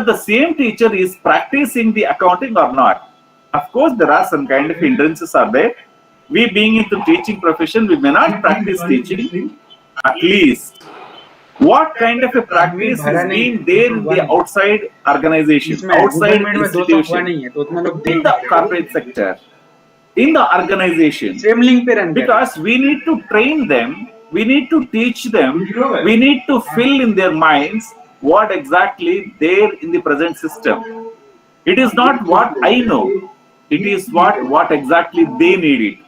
the same teacher is practicing the accounting or not. Of course, there are some kind of hindrances are there. We being into teaching profession, we may not practice teaching. At least, what kind of a practice is being there in the outside organization, outside institution, in the corporate sector, in the organization? Because we need to train them, we need to teach them, we need to fill in their minds what exactly there in the present system. It is not what I know, it is what exactly they need it.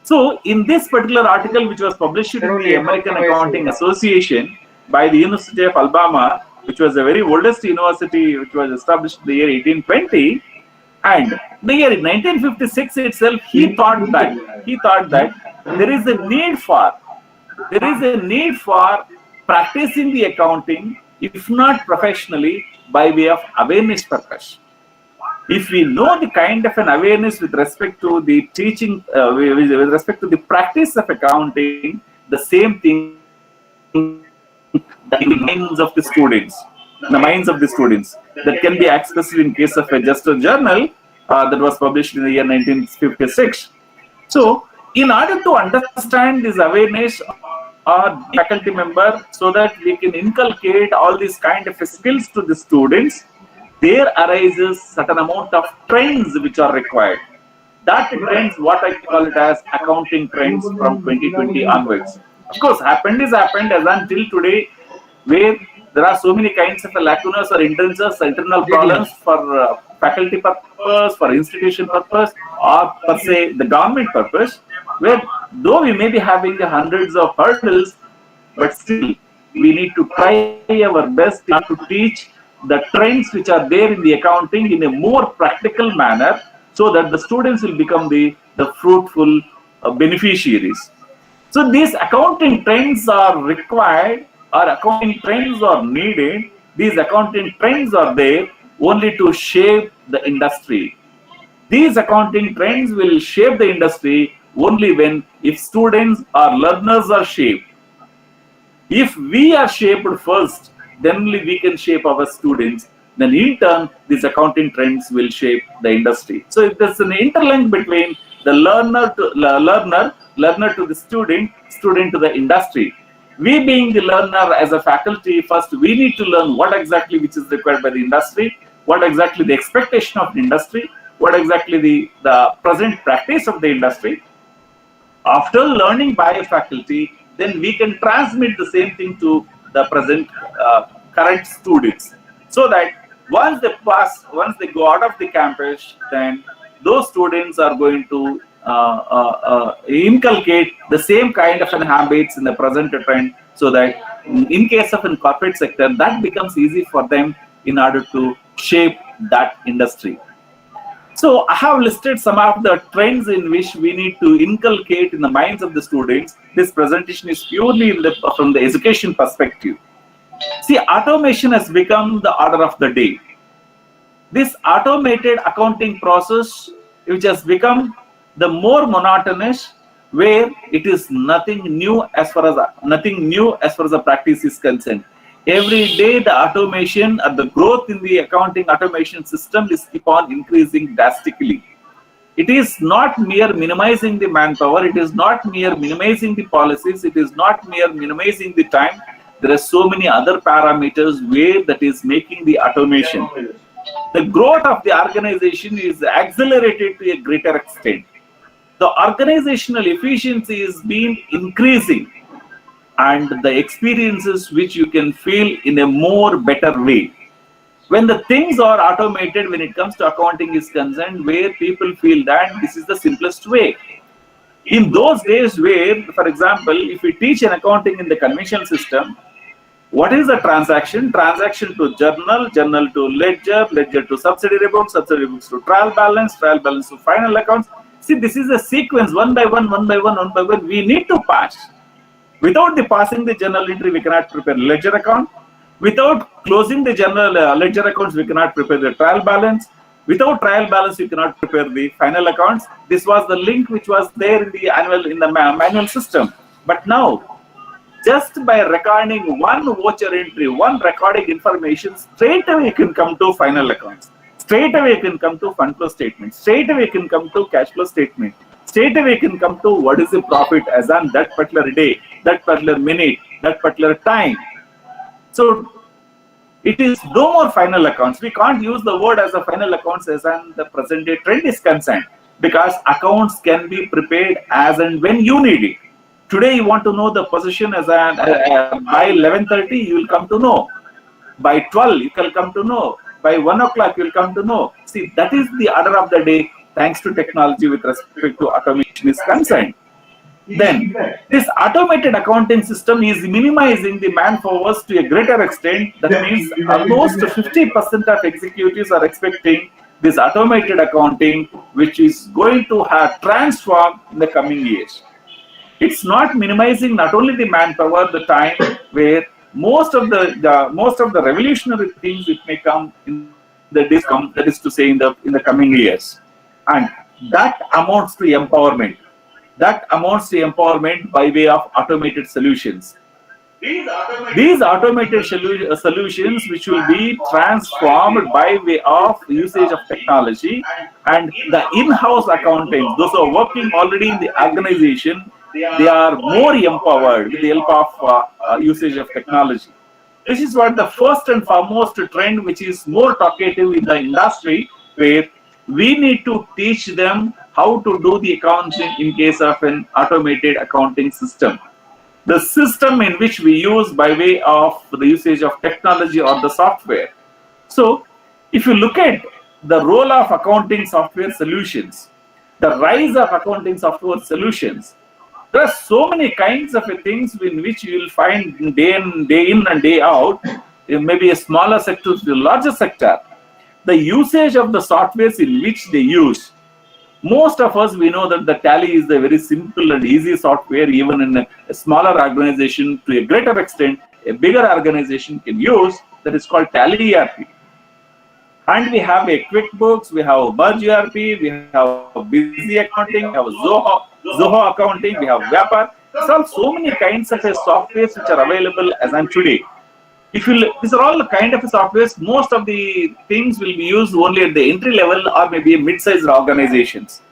So in this particular article, which was published in the American Accounting Association by the University of Alabama, which was the very oldest university, which was established in the year 1820, and the year 1956 itself, he thought that there is a need for practicing the accounting, if not professionally, by way of awareness purpose. If we know the kind of an awareness with respect to the teaching, with respect to the practice of accounting, the same thing in the minds of the students, that can be accessed in case of just a journal that was published in the year 1956. So, in order to understand this awareness or faculty member, so that we can inculcate all these kind of skills to the students, there arises certain amount of trends which are required. That trends, what I call it as accounting trends from 2020 onwards. Of course, happened as until today, where there are so many kinds of lacunas or hindrances, internal problems for faculty purpose, for institution purpose, or per se the government purpose, where though we may be having hundreds of hurdles, but still we need to try our best to teach the trends which are there in the accounting in a more practical manner, so that the students will become the fruitful beneficiaries. So these accounting trends are required, or accounting trends are needed. These accounting trends are there only to shape the industry. These accounting trends will shape the industry only if students or learners are shaped. If we are shaped first, then only we can shape our students. Then in turn, these accounting trends will shape the industry. So there's an interlink between the learner to the student to the industry. We being the learner as a faculty, first we need to learn what exactly which is required by the industry, what exactly the expectation of the industry, what exactly the present practice of the industry. After learning by a faculty, then we can transmit the same thing to the present current students, so that once they go out of the campus, then those students are going to inculcate the same kind of habits in the present trend, so that in case of a corporate sector, that becomes easy for them in order to shape that industry. So I have listed some of the trends in which we need to inculcate in the minds of the students. This presentation is purely from the education perspective. See, automation has become the order of the day. This automated accounting process, which has become the more monotonous, where it is nothing new as far as the practice is concerned. Every day the automation or the growth in the accounting automation system is keep on increasing drastically. It is not mere minimizing the manpower, it is not mere minimizing the policies, it is not mere minimizing the time. There are so many other parameters where that is making the automation. The growth of the organization is accelerated to a greater extent. The organizational efficiency is being increasing, and the experiences which you can feel in a more better way. When the things are automated, when it comes to accounting is concerned, where people feel that this is the simplest way. In those days where, for example, if we teach an accounting in the conventional system, what is the transaction? Transaction to journal, journal to ledger, ledger to subsidiary books to trial balance to final accounts. See, this is a sequence, one by one, we need to pass. Without the passing the journal entry, we cannot prepare ledger account. Without closing the journal ledger accounts, we cannot prepare the trial balance. Without trial balance, we cannot prepare the final accounts. This was the link which was there in the manual system. But now, just by recording one voucher entry, one recording information, straight away you can come to final accounts. Straight away you can come to fund flow statement. Straight away you can come to cash flow statement. Straight away you can come to what is the profit as on that particular day, that particular minute, that particular time. So it is no more final accounts. We can't use the word as a final accounts as on the present day trend is concerned, because accounts can be prepared as and when you need it. Today you want to know the position as by 11:30 you will come to know. By 12 you can come to know. By 1 o'clock you will come to know. See, that is the order of the day, thanks to technology with respect to automation is concerned. Then this automated accounting system is minimizing the manpowers to a greater extent. That means almost 50% of executives are expecting this automated accounting, which is going to have transformed in the coming years. It's not minimizing not only the manpower, the time, where most of the revolutionary things it may come in the days come, that is to say in the coming years, and that amounts to empowerment. That amounts to empowerment by way of automated solutions. These automated solutions, which will be transformed by way of usage of technology, and the in-house accountants, those who are working already in the organization, they are more empowered with the help of usage of technology. This is what the first and foremost trend, which is more talkative in the industry, where we need to teach them how to do the accounting in case of an automated accounting system. The system in which we use by way of the usage of technology or the software. So, if you look at the role of accounting software solutions, the rise of accounting software solutions, there are so many kinds of things in which you will find day in and day out, maybe a smaller sector to a larger sector. The usage of the softwares in which they use. Most of us, we know that the Tally is a very simple and easy software, even in a smaller organization to a greater extent, a bigger organization can use. That is called Tally ERP. And we have a QuickBooks, we have Merge ERP, we have Busy Accounting, we have Zoho Accounting, we have Vapor. These are so many kinds of softwares which are available as on today. These are all the kind of softwares. Most of the things will be used only at the entry level or maybe mid-sized organizations.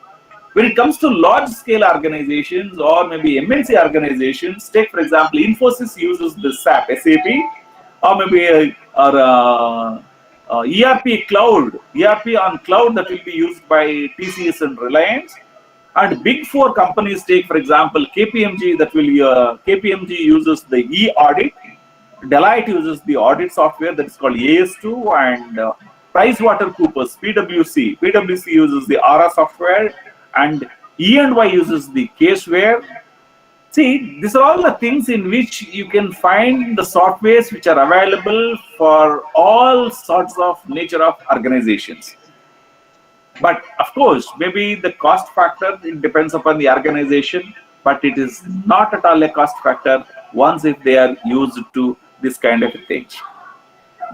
When it comes to large-scale organizations or maybe MNC organizations, take for example, Infosys uses the SAP, or maybe ERP on cloud that will be used by TCS and Reliance. And big four companies, take for example KPMG, KPMG uses the e-audit. Deloitte uses the audit software that is called AS2, and PricewaterhouseCoopers, PwC uses the ARA software, and E&Y uses the Caseware. See, these are all the things in which you can find the softwares which are available for all sorts of nature of organizations. But of course, maybe the cost factor, it depends upon the organization, but it is not at all a cost factor once if they are used to this kind of things.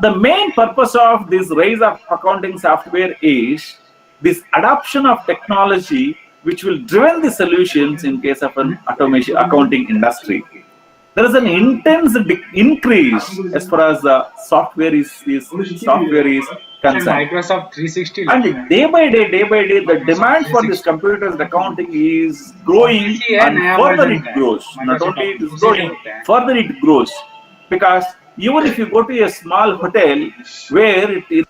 The main purpose of this rise of accounting software is this adoption of technology, which will drive the solutions in case of an automation accounting industry. There is an intense increase as far as the software is concerned. Microsoft 360. And day by day, the demand for this computers accounting is growing, and further it grows. Not only it is growing, further it grows. Because even if you go to a small hotel where it is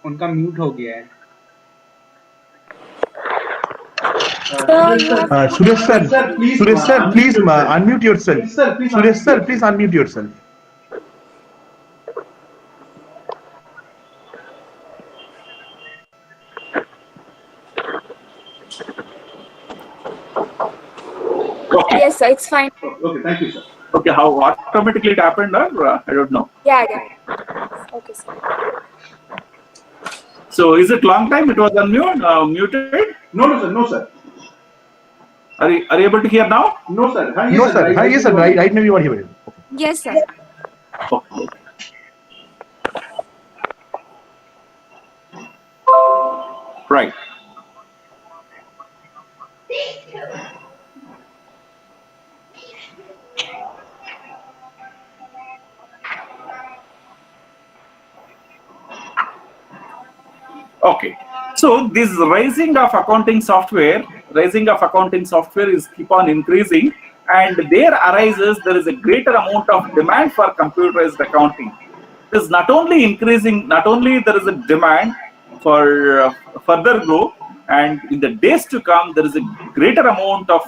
उनका mute हो गया है. Suresh sir, please unmute yourself. Suresh sir, please unmute yourself. okay. Yes, sir, it's fine. Okay, thank you, sir. Okay, how automatically it happened, or I don't know. Yeah. Okay, sir. So is it long time it was muted? No, sir. Are you able to hear now? No, sir. No, sir. Yes, sir. Right now you are hearing. Yes, sir. Okay. Right. Okay. So this rising of accounting software is keep on increasing, and there is a greater amount of demand for computerized accounting. It is not only increasing, not only there is a demand for further growth, and in the days to come, there is a greater amount of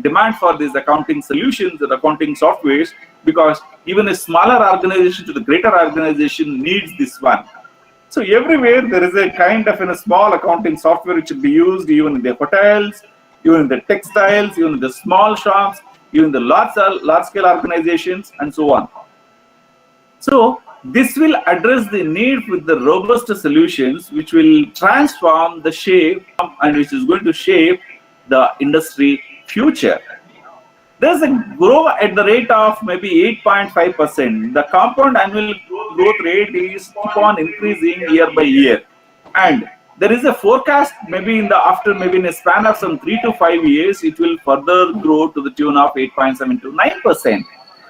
demand for these accounting solutions and accounting softwares, because even a smaller organization to the greater organization needs this one. So everywhere there is a kind of a small accounting software which will be used even in the hotels, even in the textiles, even in the small shops, even the large scale organizations, and so on. So this will address the need with the robust solutions which will transform the shape and which is going to shape the industry future. There's a growth at the rate of maybe 8.5%. The compound annual growth rate is keep on increasing year by year. And there is a forecast maybe maybe in a span of some 3 to 5 years, it will further grow to the tune of 8.7 to 9%.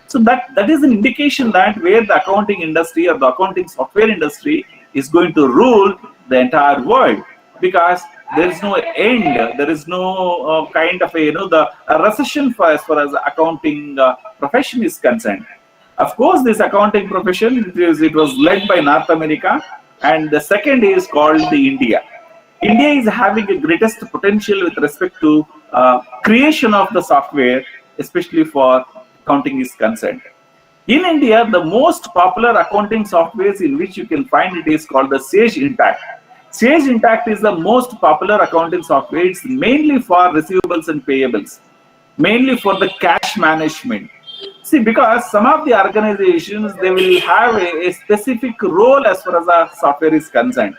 So that is an indication that where the accounting industry or the accounting software industry is going to rule the entire world, because there is no end, there is no kind of a recession as far as the accounting profession is concerned. Of course, this accounting profession, it was led by North America, and the second is called the India. India is having the greatest potential with respect to creation of the software, especially for accounting is concerned. In India, the most popular accounting softwares in which you can find it is called the Sage Intacct. Sage Intacct is the most popular accounting software. It's mainly for receivables and payables, mainly for the cash management. See, because some of the organizations, they will have a specific role as far as the software is concerned.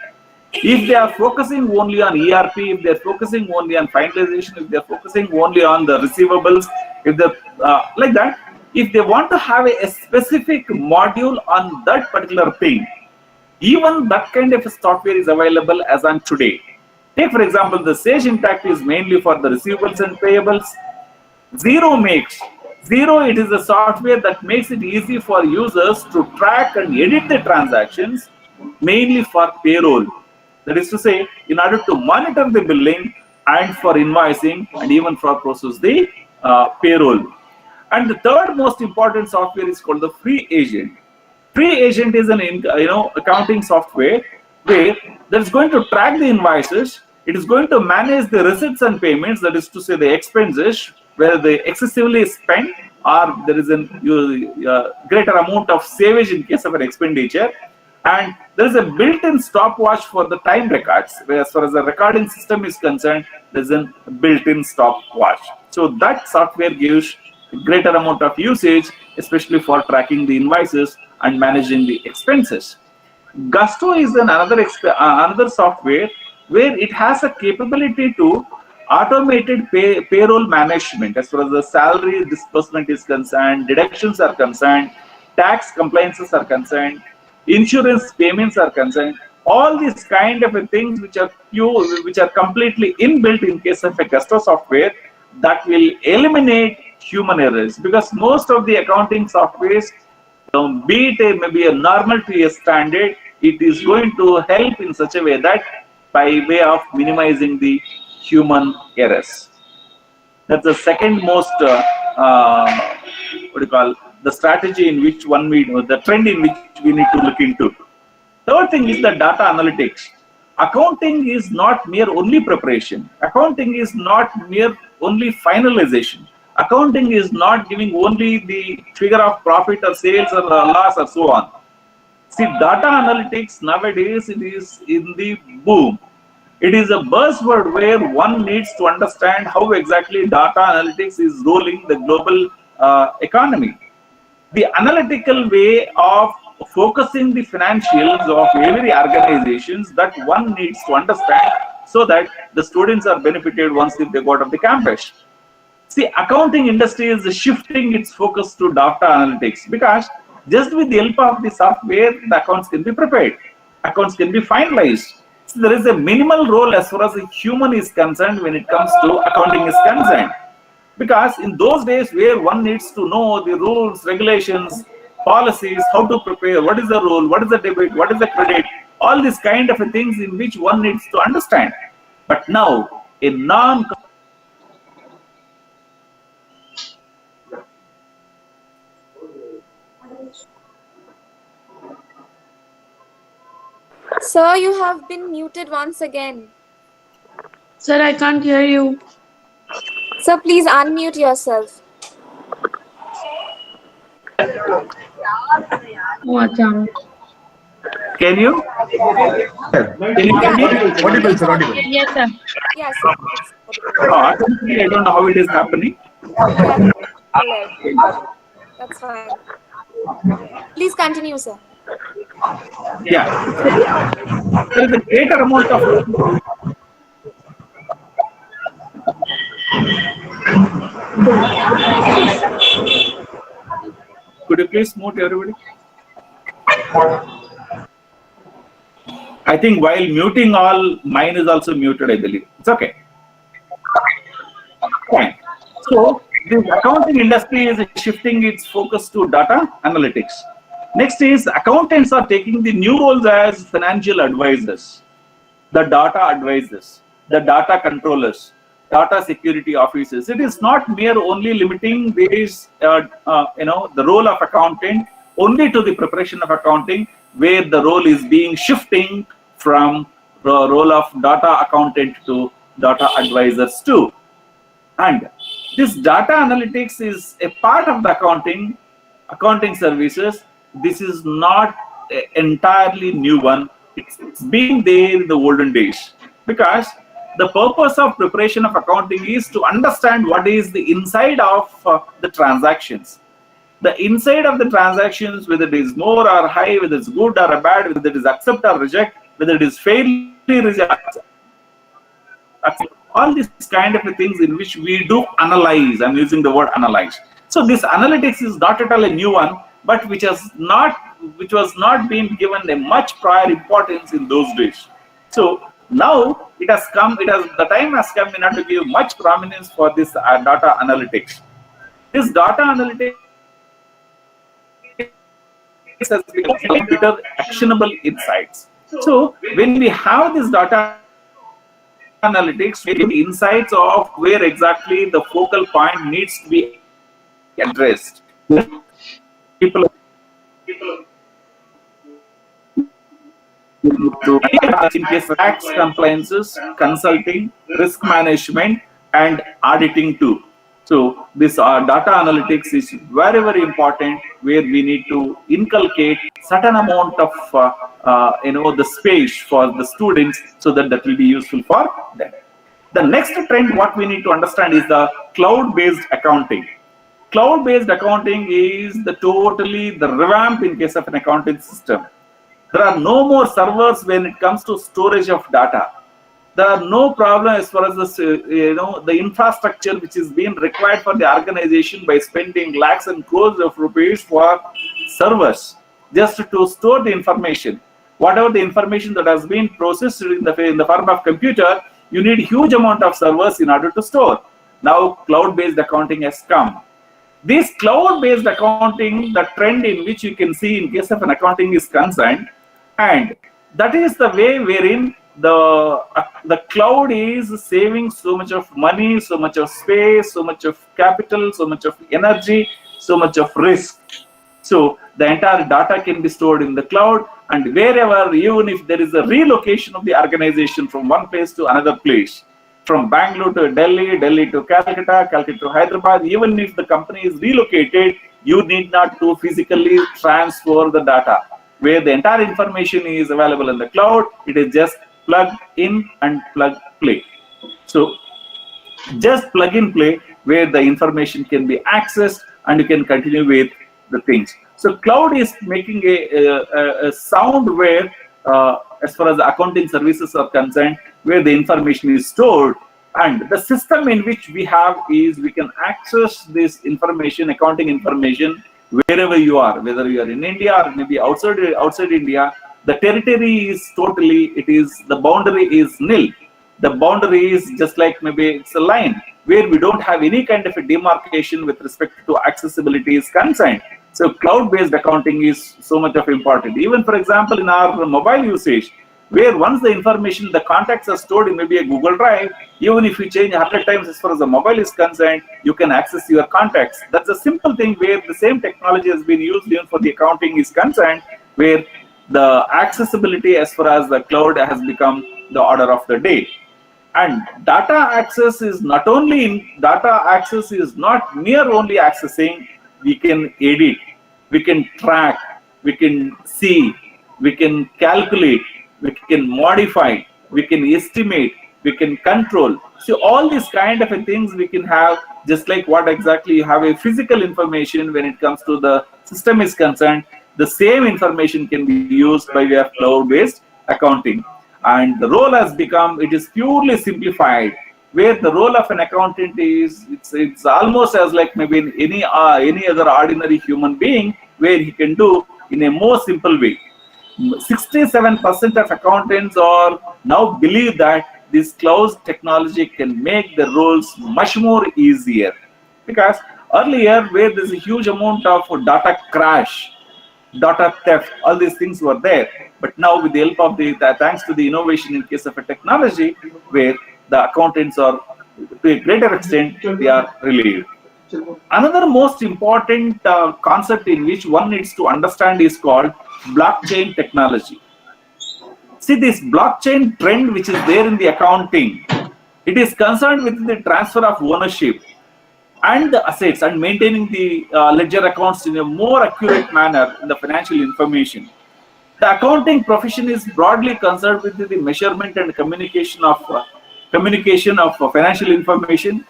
If they are focusing only on ERP, if they're focusing only on finalization, if they're focusing only on the receivables, if they like that, if they want to have a specific module on that particular thing, even that kind of software is available as on today. Take for example, the Sage Intacct is mainly for the receivables and payables. Zero, it is a software that makes it easy for users to track and edit the transactions, mainly for payroll. That is to say, in order to monitor the billing and for invoicing and even for process the payroll. And the third most important software is called the Free Agent. Free Agent is an accounting software where that is going to track the invoices. It is going to manage the receipts and payments, that is to say the expenses, where they excessively spent or there is a greater amount of savage in case of an expenditure. And there is a built-in stopwatch for the time records, where as far as the recording system is concerned, there is a built-in stopwatch. So that software gives a greater amount of usage, especially for tracking the invoices and managing the expenses. Gusto is another software where it has a capability to automated payroll management as far as the salary disbursement is concerned, deductions are concerned, tax compliances are concerned, insurance payments are concerned. All these kind of things which are completely inbuilt in case of a Gusto software, that will eliminate human errors, because most of the accounting softwares, be it maybe a normal to a standard, it is going to help in such a way that by way of minimizing the human errors. That's the second most the strategy in which the trend in which we need to look into. Third thing is the data analytics. Accounting is not mere only preparation. Accounting is not mere only finalization. Accounting is not giving only the figure of profit or sales or loss or so on. See, data analytics nowadays, it is in the boom. It is a buzzword where one needs to understand how exactly data analytics is ruling the global economy. The analytical way of focusing the financials of every organizations that one needs to understand, so that the students are benefited once if they go out of the campus. See, accounting industry is shifting its focus to data analytics, because just with the help of the software, the accounts can be prepared, accounts can be finalized. So there is a minimal role as far as the human is concerned when it comes to accounting is concerned. Because in those days where one needs to know the rules, regulations, policies, how to prepare, what is the rule, what is the debit, what is the credit, all these kind of things in which one needs to understand. But now, a non Sir, you have been muted once again. Sir, I can't hear you. Sir, please unmute yourself. Oh, acha. can you? Can you hear me? Audible, sir, audible. Yes, sir. Yes, sir. I don't know how it is happening. Yeah, correct. That's fine. Please continue, sir. Yeah. There is a greater amount of could you please mute everybody? I think while muting all, mine is also muted, I believe. It's okay. Fine. So the accounting industry is shifting its focus to data analytics. Next is accountants are taking the new roles as financial advisors, the data advisors, the data controllers, data security officers. It is not mere only limiting this, the role of accountant only to the preparation of accounting, where the role is being shifting from the role of data accountant to data advisors too. And this data analytics is a part of the accounting services. This is not an entirely new one. It's been there in the olden days, because the purpose of preparation of accounting is to understand what is the inside of the transactions. The inside of the transactions, whether it is more or high, whether it's good or bad, whether it is accept or reject, whether it is fairly reject, all these kind of things in which we do analyze. I'm using the word analyze. So this analytics is not at all a new one, but which was not being given a much prior importance in those days. So now the time has come in order to give much prominence for this data analytics. This data analytics has become computer actionable insights. So when we have this data analytics, we get insights of where exactly the focal point needs to be addressed. People in case tax compliances, consulting, risk management, and auditing too. So this data analytics is very, very important, where we need to inculcate certain amount of the space for the students, so that will be useful for them. The next trend, what we need to understand, is the cloud-based accounting. Cloud-based accounting is totally the revamp in case of an accounting system. There are no more servers when it comes to storage of data. There are no problem as far as the infrastructure which is being required for the organization by spending lakhs and crores of rupees for servers just to store the information. Whatever the information that has been processed in the form of computer, you need huge amount of servers in order to store. Now cloud-based accounting has come. This cloud-based accounting, the trend in which you can see in case of an accounting is concerned, and that is the way wherein the cloud is saving so much of money, so much of space, so much of capital, so much of energy, so much of risk. So the entire data can be stored in the cloud, and wherever, even if there is a relocation of the organization from one place to another place, from Bangalore to Delhi, Delhi to Calcutta, Calcutta to Hyderabad, even if the company is relocated, you need not to physically transfer the data. Where the entire information is available in the cloud, it is just plug in and plug play. So just plug in play, where the information can be accessed and you can continue with the things. So cloud is making a sound where, as far as the accounting services are concerned, where the information is stored, and the system in which we have is we can access this information, accounting information, wherever you are, whether you are in India or maybe outside India, The territory is totally, the boundary is nil. The boundary is just like maybe it's a line where we don't have any kind of a demarcation with respect to accessibility is concerned. So cloud-based accounting is so much of important. Even for example, in our mobile usage, where once the information, the contacts are stored in maybe a Google Drive, even if you change 100 times as far as the mobile is concerned, you can access your contacts. That's a simple thing where the same technology has been used even for the accounting is concerned, where the accessibility as far as the cloud has become the order of the day. And data access is not mere only accessing. We can edit, we can track, we can see, we can calculate, we can modify, we can estimate, we can control. So all these kind of things we can have, just like what exactly you have a physical information when it comes to the system is concerned, the same information can be used by way of cloud-based accounting. And the role has become, it is purely simplified, where the role of an accountant is, it's almost as like maybe any other ordinary human being, where he can do in a more simple way. 67% of accountants are now believe that this cloud technology can make the roles much more easier, because earlier where there's a huge amount of data crash, data theft, all these things were there. But now with the help of thanks to the innovation in case of a technology, where the accountants are to a greater extent, they are relieved. Another most important concept in which one needs to understand is called blockchain technology. See, this blockchain trend which is there in the accounting, it is concerned with the transfer of ownership and the assets and maintaining the ledger accounts in a more accurate manner in the financial information. The accounting profession is broadly concerned with the measurement and communication of financial information.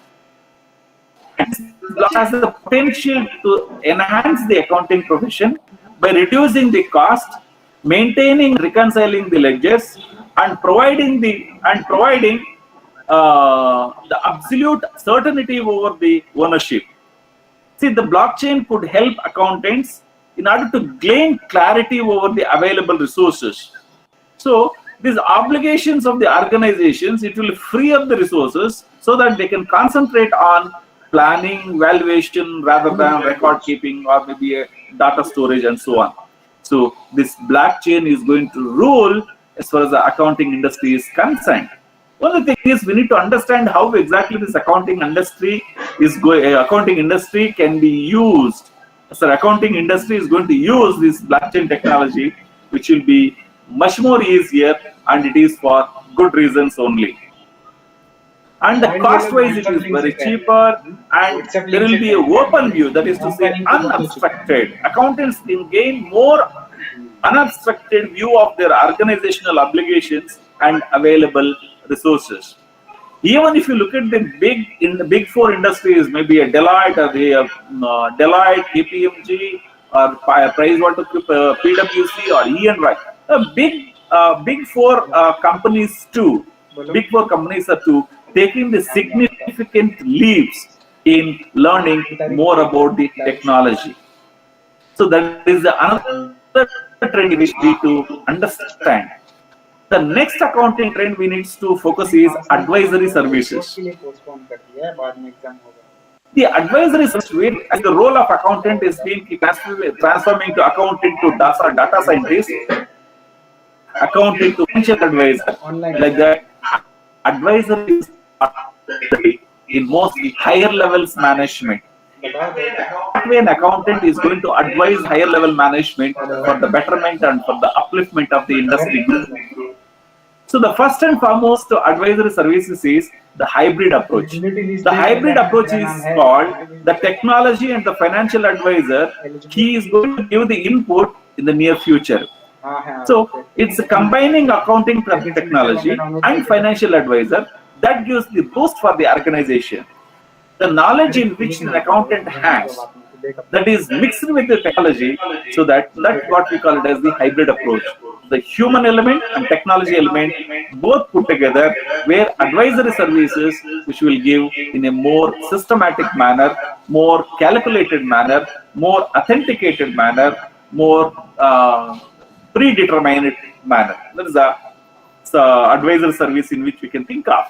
It has the potential to enhance the accounting profession by reducing the cost, maintaining, reconciling the ledgers, and providing the absolute certainty over the ownership. See, the blockchain could help accountants in order to gain clarity over the available resources. So these obligations of the organizations, it will free up the resources so that they can concentrate on planning, valuation, rather than record keeping or maybe a data storage and so on. So this blockchain is going to rule as far as the accounting industry is concerned. One of the things is we need to understand how exactly this accounting industry can be used. So accounting industry is going to use this blockchain technology, which will be much more easier, and it is for good reasons only. And the cost wise it is very cheaper, and there will be a open view, that is to say unobstructed. Accountants can gain more unobstructed view of their organizational obligations and available resources. Even if you look at the big four industries, maybe a Deloitte or Deloitte, KPMG, or PricewaterhouseCoopers, PwC, or E&Y, big four companies too. Big four companies are too taking the significant leaps in learning more about the technology. So that is another trend which we need to understand. The next accounting trend we need to focus is advisory services. The advisory services, as the role of accountant is being transforming to accountant to data scientist, accountant to financial advisor, like that. Advisory is in mostly higher levels management. That way, an accountant is going to advise higher level management for the betterment and for the upliftment of the industry group. So the first and foremost advisory services is the hybrid approach. The hybrid approach is called the technology and the financial advisor. He is going to give the input in the near future. So it's combining accounting technology and financial advisor that gives the boost for the organization. The knowledge in which an accountant has, that is mixed with the technology, so that's what we call it as the hybrid approach. The human element and technology element both put together, where advisory services which will give in a more systematic manner, more calculated manner, more authenticated manner, more predetermined manner. That is the advisory service in which we can think of.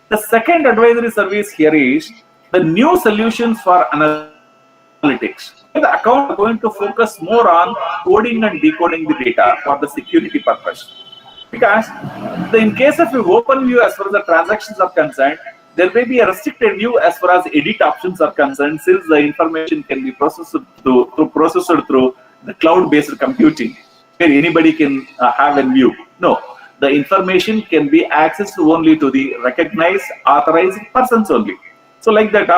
The second advisory service here is the new solutions for analytics. The account are going to focus more on coding and decoding the data for the security purpose. Because in case of an open view as far as the transactions are concerned, there may be a restricted view as far as edit options are concerned, since the information can be processed through the cloud-based computing, where anybody can have a view. No, the information can be accessed only to the recognized, authorized persons only. So like that,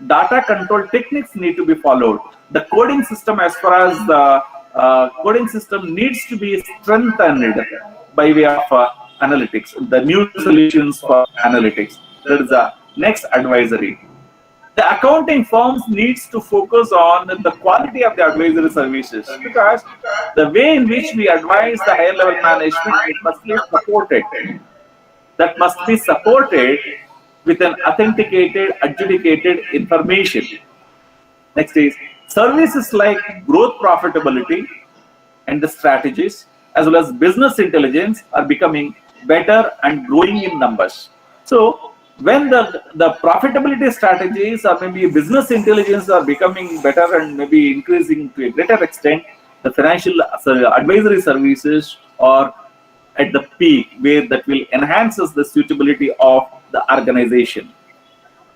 data control techniques need to be followed. The coding system, as far as the coding system, needs to be strengthened by way of analytics, the new solutions for analytics. That is the next advisory. The accounting firms needs to focus on the quality of the advisory services, because the way in which we advise the higher level management, it must be supported. That must be supported with an authenticated, adjudicated information. Next is services like growth profitability and the strategies, as well as business intelligence, are becoming better and growing in numbers. So when the profitability strategies or maybe business intelligence are becoming better and maybe increasing to a greater extent, the financial advisory services are at the peak, where that will enhance the suitability of the organization.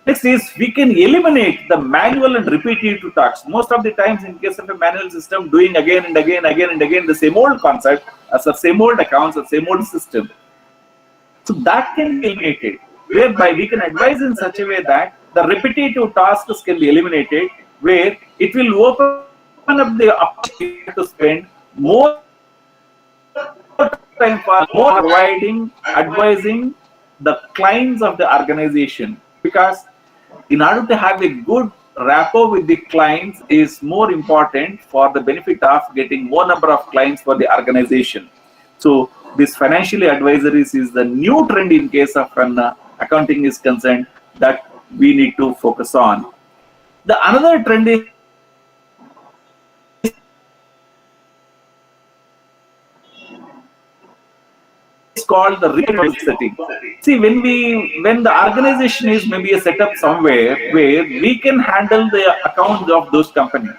Next is we can eliminate the manual and repetitive tasks. Most of the times, in case of a manual system, doing again and again the same old concept, as the same old accounts, the same old system. So that can be eliminated, whereby we can advise in such a way that the repetitive tasks can be eliminated, where it will open up the opportunity to spend more time for more providing, advising the clients of the organization. Because in order to have a good rapport with the clients is more important for the benefit of getting more number of clients for the organization. So this financial advisories is the new trend in case of an accounting is concerned, that we need to focus on. The another trend is called the real setting. See, when the organization is maybe a setup somewhere where we can handle the accounts of those companies.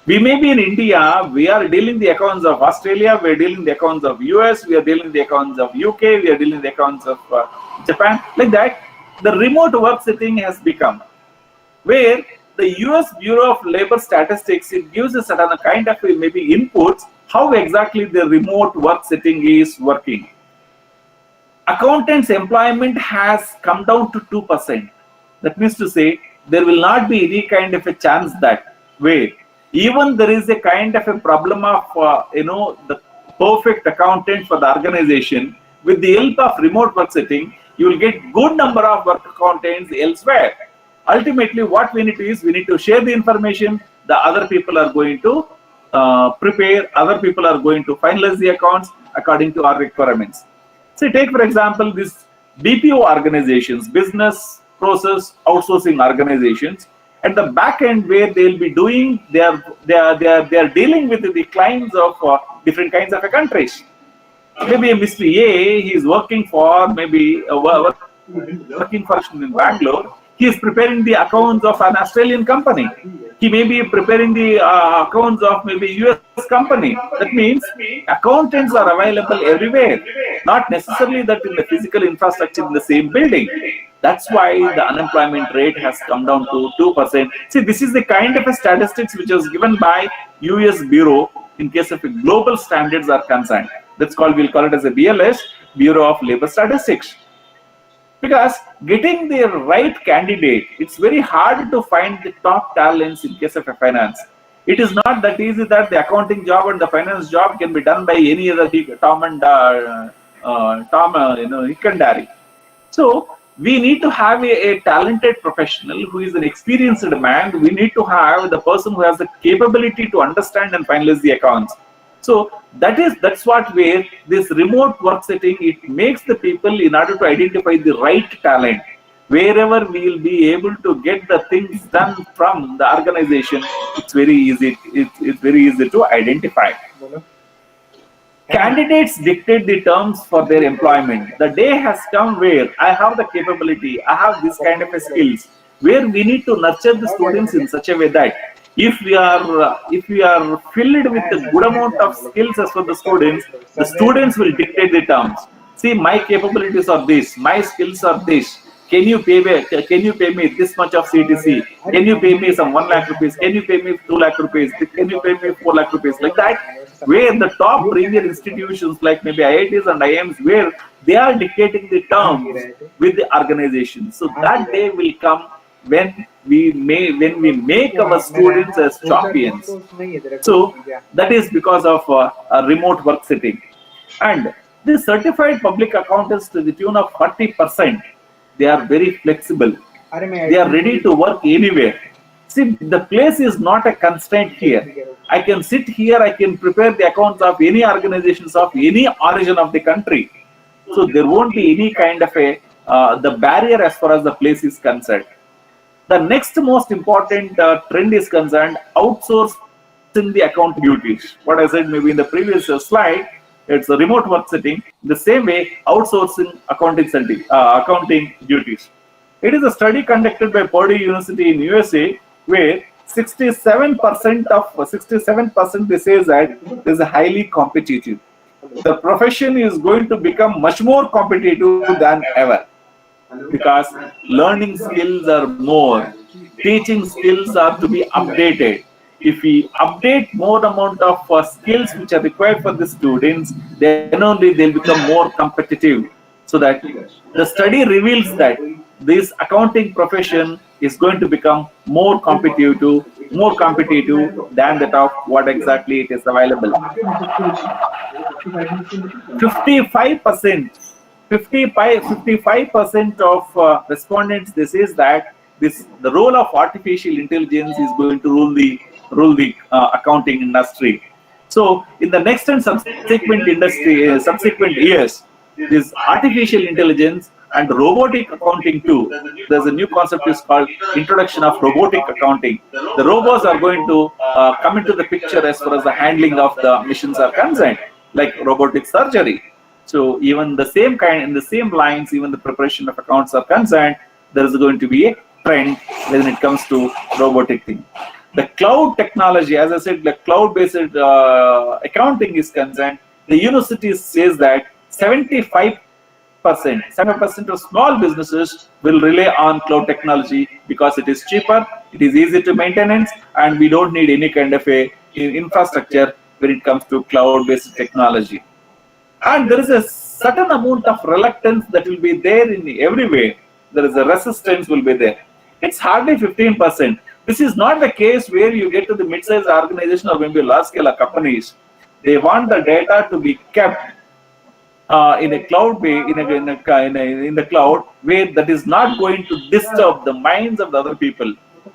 We may be in India, we are dealing the accounts of Australia, we are dealing the accounts of US, we are dealing the accounts of UK, we are dealing the accounts of Japan. Like that, the remote work setting has become, where the US Bureau of Labor Statistics, it gives a certain kind of maybe inputs how exactly the remote work setting is working. Accountants' employment has come down to 2%. That means to say, there will not be any kind of a chance that way. Even there is a kind of a problem of, the perfect accountant for the organization, with the help of remote work setting, you will get good number of work accountants elsewhere. Ultimately, what we need to is, we need to share the information. The other people are going to prepare, other people are going to finalize the accounts according to our requirements. So take for example this BPO organizations, business process outsourcing organizations, at the back end where they'll be doing, they are dealing with the clients of different kinds of countries. Maybe a Mr. A, he is working for maybe working for in Bangalore. He is preparing the accounts of an Australian company. He may be preparing the accounts of maybe US company. That means accountants are available everywhere, not necessarily that in the physical infrastructure in the same building. That's why the unemployment rate has come down to 2%. See, this is the kind of a statistics which was given by US Bureau in case of global standards are concerned. That's called, we'll call it as a BLS, Bureau of Labor Statistics. Because getting the right candidate, it's very hard to find the top talents in case of a finance. It is not that easy that the accounting job and the finance job can be done by any other Tom and Hikandari. So we need to have a talented professional who is an experienced man. We need to have the person who has the capability to understand and finalize the accounts. So that's what where this remote work setting, it makes the people, in order to identify the right talent, wherever we will be able to get the things done from the organization, it's very easy. It's very easy to identify. Candidates dictate the terms for their employment. The day has come where I have the capability, I have this kind of a skills, where we need to nurture the students in such a way that if we are filled with a good amount of skills as for the students will dictate the terms. See, my capabilities are this, my skills are this. Can you pay me this much of CTC? Can you pay me some 1 lakh rupees? Can you pay me 2 lakh rupees? Can you pay me 4 lakh rupees? Like that, where the top premier institutions like maybe IITs and IIMs, where they are dictating the terms with the organization. So that day will come when we make our students as champions. So that is because of a remote work setting. And the certified public accountants, to the tune of 40%, they are very flexible. They are ready to work anywhere. See, the place is not a constraint here. I can sit here, I can prepare the accounts of any organizations of any origin of the country. So there won't be any kind of a the barrier as far as the place is concerned. The next most important trend is concerned, outsourcing the account duties. What I said maybe in the previous slide, it's a remote work setting. The same way, outsourcing accounting duties. It is a study conducted by Purdue University in USA, where 67% they say that it is highly competitive. The profession is going to become much more competitive than ever, because learning skills are more, teaching skills are to be updated. If we update more amount of skills which are required for the students, then only they'll become more competitive. So that the study reveals that this accounting profession is going to become more competitive than that of what exactly it is available. 55% of respondents, this is that the role of artificial intelligence is going to rule the accounting industry. So in the next and subsequent years, this artificial intelligence and robotic accounting too. There's a new concept is called introduction of robotic accounting. The robots are going to come into the picture as far as the handling of the machines are concerned, like robotic surgery. So even the same kind, in the same lines, even the preparation of accounts are concerned, there is going to be a trend when it comes to robotic thing. The cloud technology, as I said, the cloud-based accounting is concerned, the university says that 75% of small businesses will rely on cloud technology because it is cheaper, it is easy to maintenance, and we don't need any kind of a infrastructure when it comes to cloud-based technology. And there is a certain amount of reluctance that will be there in everywhere. There is a resistance will be there. It's hardly 15%. This is not the case where you get to the mid-sized organization or maybe large-scale companies. They want the data to be kept in a cloud in the cloud, where that is not going to disturb the minds of the other people.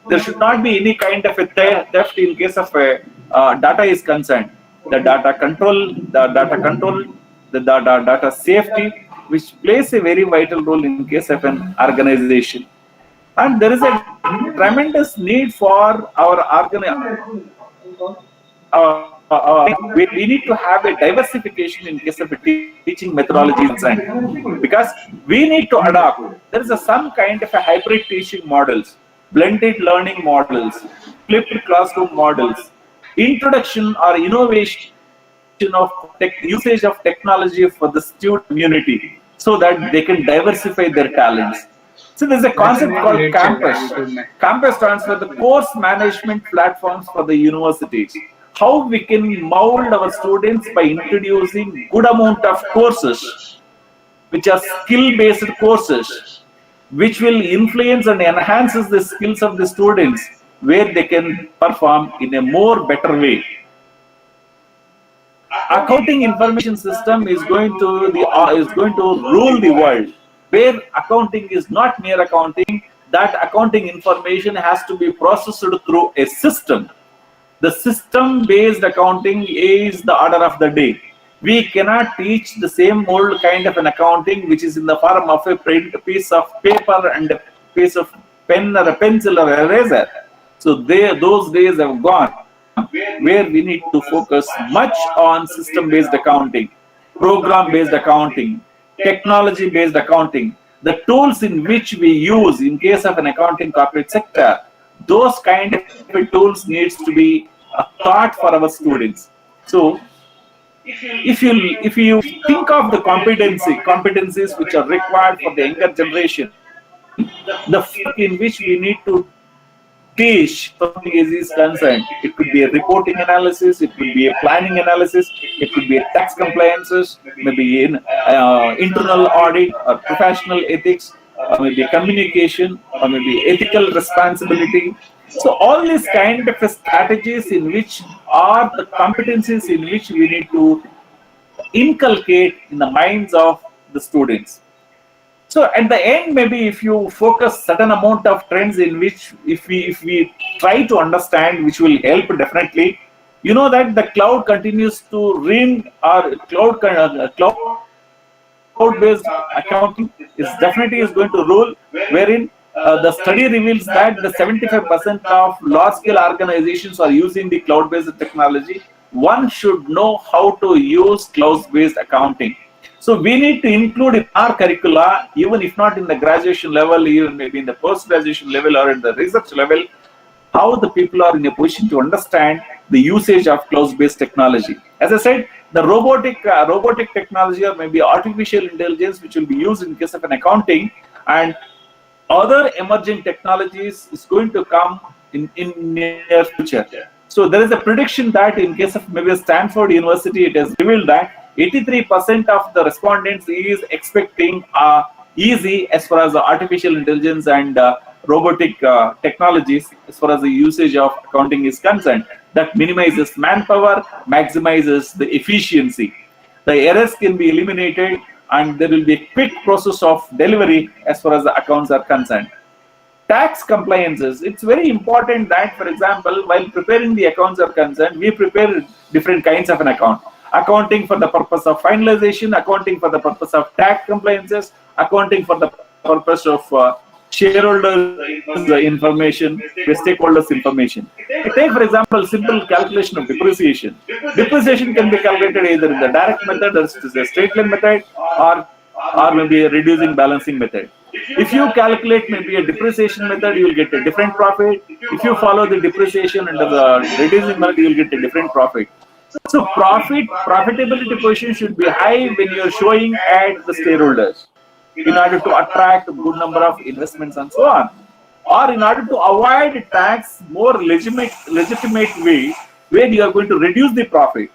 There should not be any kind of a theft in case of data is concerned. The data control, the data safety, which plays a very vital role in case of an organization. And there is a tremendous need for our organization. We need to have a diversification in case of a teaching methodology, because we need to adopt. There is some kind of a hybrid teaching models, blended learning models, flipped classroom models, introduction or innovation of usage of technology for the student community, so that they can diversify their talents. So there's a concept called campus. Campus stands for the course management platforms for the universities. How we can mold our students by introducing good amount of courses, which are skill-based courses, which will influence and enhances the skills of the students, where they can perform in a more better way. Accounting information system is going to rule the world, where accounting is not mere accounting. That accounting information has to be processed through a system. The system-based accounting is the order of the day. We cannot teach the same old kind of an accounting which is in the form of a piece of paper and a piece of pen or a pencil or a eraser. So those days have gone. where we need to focus much on system-based accounting, program-based accounting, technology-based accounting, the tools in which we use in case of an accounting corporate sector. Those kind of tools needs to be taught for our students. So if you think of the competencies which are required for the younger generation, the framework in which we need to teach something is concerned, it could be a reporting analysis, it could be a planning analysis, it could be a tax compliances, maybe in internal audit or professional ethics, or maybe communication, or maybe ethical responsibility. So all these kind of strategies in which are the competencies in which we need to inculcate in the minds of the students. So at the end, maybe if you focus certain amount of trends in which if we try to understand, which will help definitely. You know that the cloud continues to reign, or cloud-based accounting is going to rule, wherein the study reveals that the 75% of large-scale organizations are using the cloud-based technology. One should know how to use cloud-based accounting. So we need to include in our curricula, even if not in the graduation level, even maybe in the post-graduation level or in the research level, how the people are in a position to understand the usage of cloud-based technology. As I said, the robotic technology, or maybe artificial intelligence, which will be used in case of an accounting, and other emerging technologies is going to come in near future. So there is a prediction that in case of maybe Stanford University, it has revealed that 83% of the respondents is expecting easy as far as the artificial intelligence and robotic technologies as far as the usage of accounting is concerned. That minimizes manpower, maximizes the efficiency. The errors can be eliminated, and there will be a quick process of delivery as far as the accounts are concerned. Tax compliances, it's very important that, for example, while preparing the accounts are concerned, we prepare different kinds of an account. Accounting for the purpose of finalization, accounting for the purpose of tax compliances, accounting for the purpose of shareholders information, the stakeholders information. Take, for example, simple calculation of depreciation. Depreciation can be calculated either in the direct method, or a straight line method, or maybe a reducing balancing method. If you calculate maybe a depreciation method, you will get a different profit. If you follow the depreciation under the reducing method, you will get a different profit. So profitability position should be high when you are showing at the stakeholders, in order to attract a good number of investments and so on, or in order to avoid tax more legitimate way where you are going to reduce the profit.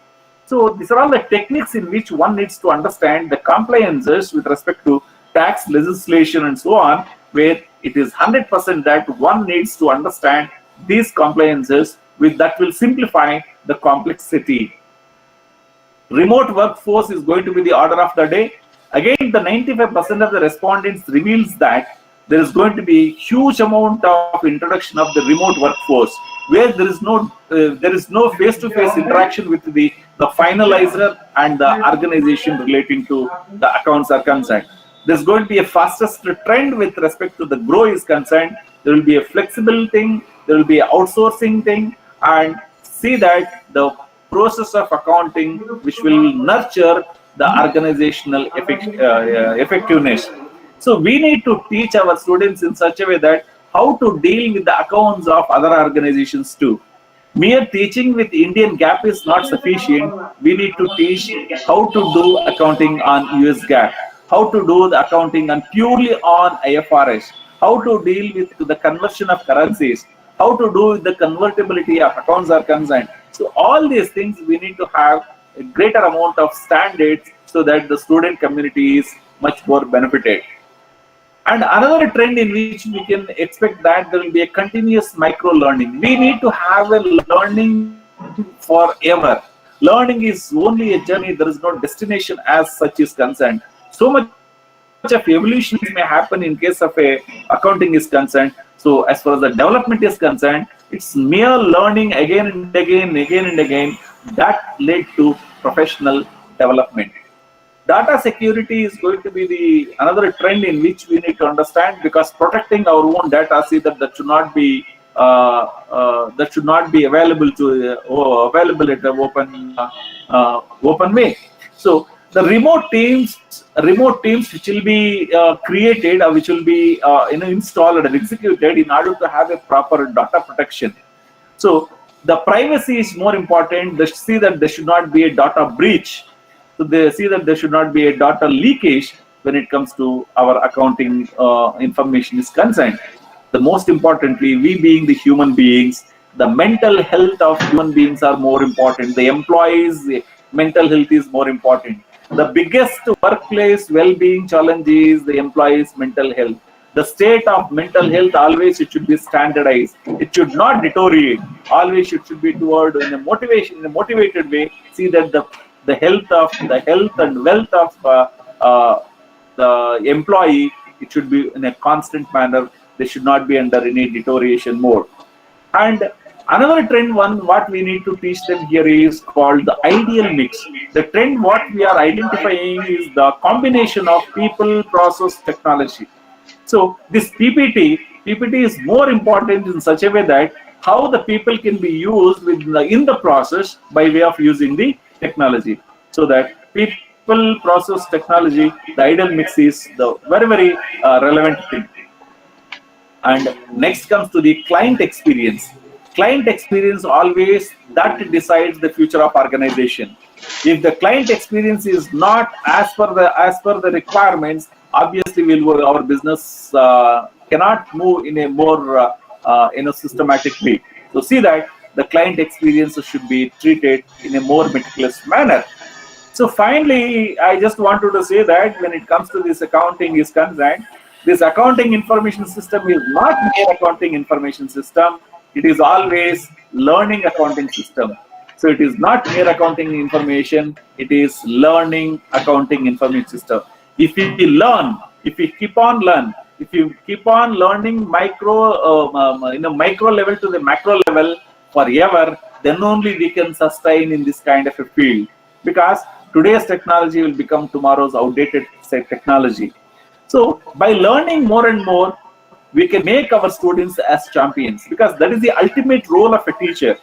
So these are all the techniques in which one needs to understand the compliances with respect to tax legislation and so on, where it is 100% that one needs to understand these compliances, with that will simplify the complexity. Remote workforce is going to be the order of the day. Again, the 95% of the respondents reveals that there is going to be huge amount of introduction of the remote workforce, where there is no face-to-face interaction with the finalizer and the organization relating to the accounts are concerned. There's going to be a fastest trend with respect to the grow is concerned. There will be a flexible thing, there will be an outsourcing thing, and see that the process of accounting which will nurture the organizational effectiveness. So we need to teach our students in such a way that how to deal with the accounts of other organizations too. Mere teaching with Indian GAAP is not sufficient. We need to teach how to do accounting on US GAAP, how to do the accounting on purely on IFRS, how to deal with the conversion of currencies, how to do the convertibility of accounts are concerned. So all these things we need to have a greater amount of standards so that the student community is much more benefited. And another trend in which we can expect that there will be a continuous micro-learning. We need to have a learning forever. Learning is only a journey. There is no destination as such is concerned. So much of evolution may happen in case of a accounting is concerned. So as far as the development is concerned, it's mere learning again and again that led to professional development. Data security is going to be another trend in which we need to understand, because protecting our own data, see that should not be that should not be available to available at the open way. So the remote teams which will be created or which will be installed and executed in order to have a proper data protection. So the privacy is more important. They see that there should not be a data breach. So they see that there should not be a data leakage when it comes to our accounting information is concerned. The most importantly, we being the human beings, the mental health of human beings are more important. The employees' mental health is more important. The biggest workplace well-being challenge is the employees' mental health. The state of mental health always it should be standardized. It should not deteriorate. Always it should be toward in a motivated way. See that the health and wealth of the employee, it should be in a constant manner. They should not be under any deterioration mode. And another trend what we need to teach them here is called the ideal mix. The trend what we are identifying is the combination of people, process, technology. So this PPT is more important in such a way that how the people can be used in the process by way of using the technology. So that people, process, technology, the ideal mix is the very relevant thing. And next comes to the client experience. Client experience always that decides the future of organization. If the client experience is not as per the requirements, obviously our business cannot move in a more systematic way. So see that the client experience should be treated in a more meticulous manner. So finally, I just wanted to say that when it comes to this accounting is concerned, this accounting information system is not mere accounting information system. It is always learning accounting system. So it is not mere accounting information. It is learning accounting information system. If we learn, if we keep on learning micro level to the macro level forever, then only we can sustain in this kind of a field. Because today's technology will become tomorrow's outdated technology. So by learning more and more, we can make our students as champions, because that is the ultimate role of a teacher.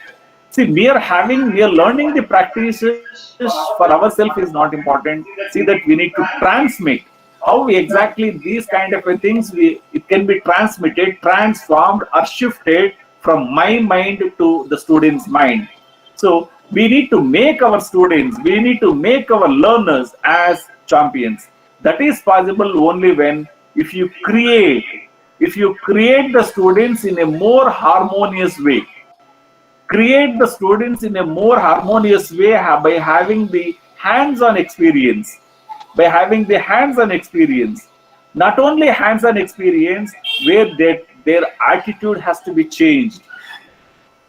See, mere learning the practices for ourselves is not important. See that we need to transmit how exactly these kind of things it can be transmitted, transformed, or shifted from my mind to the student's mind. So we need to make our students, we need to make our learners as champions. That is possible only when if you create the students in a more harmonious way. Create the students in a more harmonious way by having the hands-on experience. By having the hands-on experience. Not only hands-on experience, where their attitude has to be changed.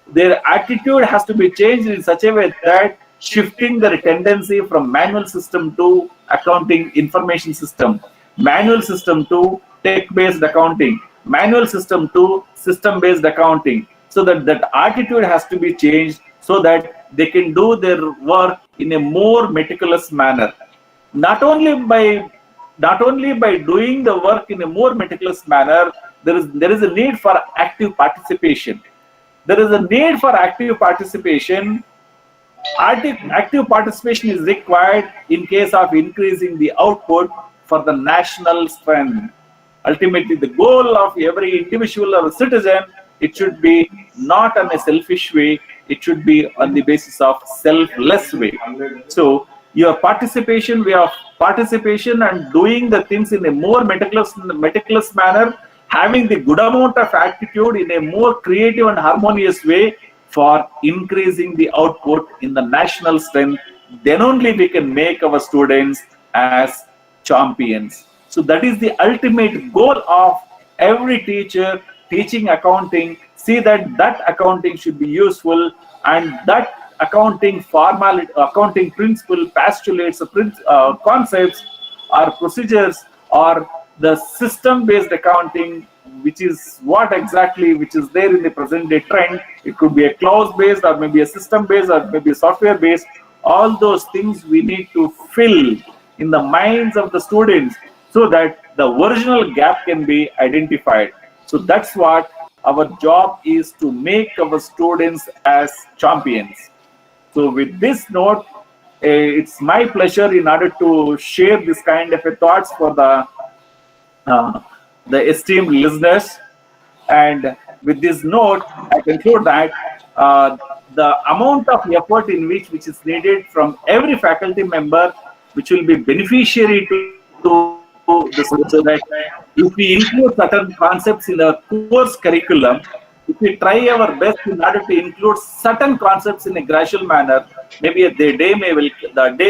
Their attitude has to be changed in such a way that shifting their tendency from manual system to accounting information system, manual system to tech-based accounting, manual system to system-based accounting, so that attitude has to be changed so that they can do their work in a more meticulous manner. Not only by doing the work in a more meticulous manner, there is a need for active participation. There is a need for active participation. Active participation is required in case of increasing the output for the national strength. Ultimately, the goal of every individual or citizen, it should be not on a selfish way, it should be on the basis of selfless way. So your participation, way of participation and doing the things in a more meticulous manner, having the good amount of attitude in a more creative and harmonious way for increasing the output in the national strength, then only we can make our students as champions. So that is the ultimate goal of every teacher teaching accounting. See that accounting should be useful, and that accounting principle, postulates, concepts or procedures or the system-based accounting, which is there in the present day trend. It could be a cloud-based or maybe a system-based or maybe a software-based. All those things we need to fill in the minds of the students so that the original gap can be identified. So that's what our job is to make our students as champions. So, with this note, it's my pleasure in order to share this kind of a thoughts for uh, the esteemed listeners. And with this note, I conclude that the amount of effort in which is needed from every faculty member, which will be beneficiary to the students, so that if we include certain concepts in the course curriculum, if we try our best in order to include certain concepts in a gradual manner, maybe the day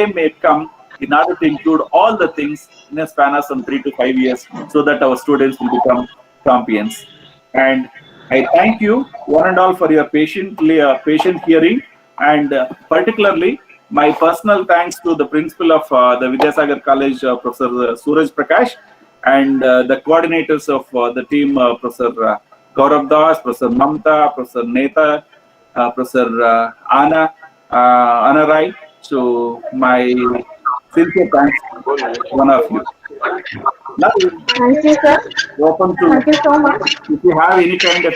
may come in order to include all the things in a span of some 3 to 5 years, so that our students will become champions. And I thank you one and all for your patient hearing, and particularly my personal thanks to the principal of the Vidyasagar College, Professor Suraj Prakash, and the coordinators of the team, Professor Gaurav Das, Professor Mamta, Professor Neta, Professor Anna Rai. So my sincere thanks to one of you. Now, Thank you, sir. open to, Thank you so much. if you have any kind of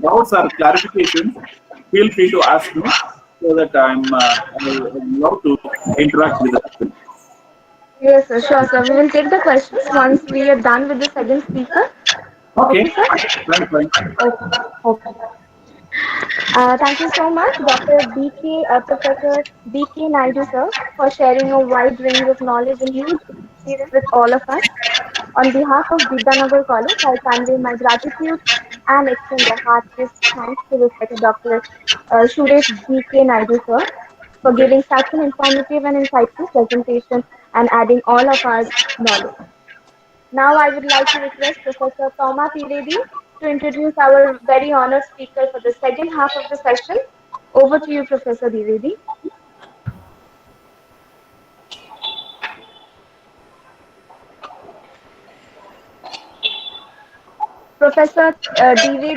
doubts or clarifications, feel free to ask me, so that I'm allowed to interact with the people. Yes, sir. Sure, sir. We will take the questions once we are done with the second speaker. Okay, Okay, sir? fine. Okay. Okay. Thank you so much, Professor B.K. Naidu, sir, for sharing a wide range of knowledge and huge experience with all of us. On behalf of Vidyanagar College, I convey my gratitude and extend the heartiest thanks to respected Dr. Suresh B.K. Naidu, sir, for giving such an informative and insightful presentation and adding all of our knowledge. Now I would like to request Professor Toma Trivedi to introduce our very honored speaker for the second half of the session. Over to you, Professor Trivedi. Professor Trivedi.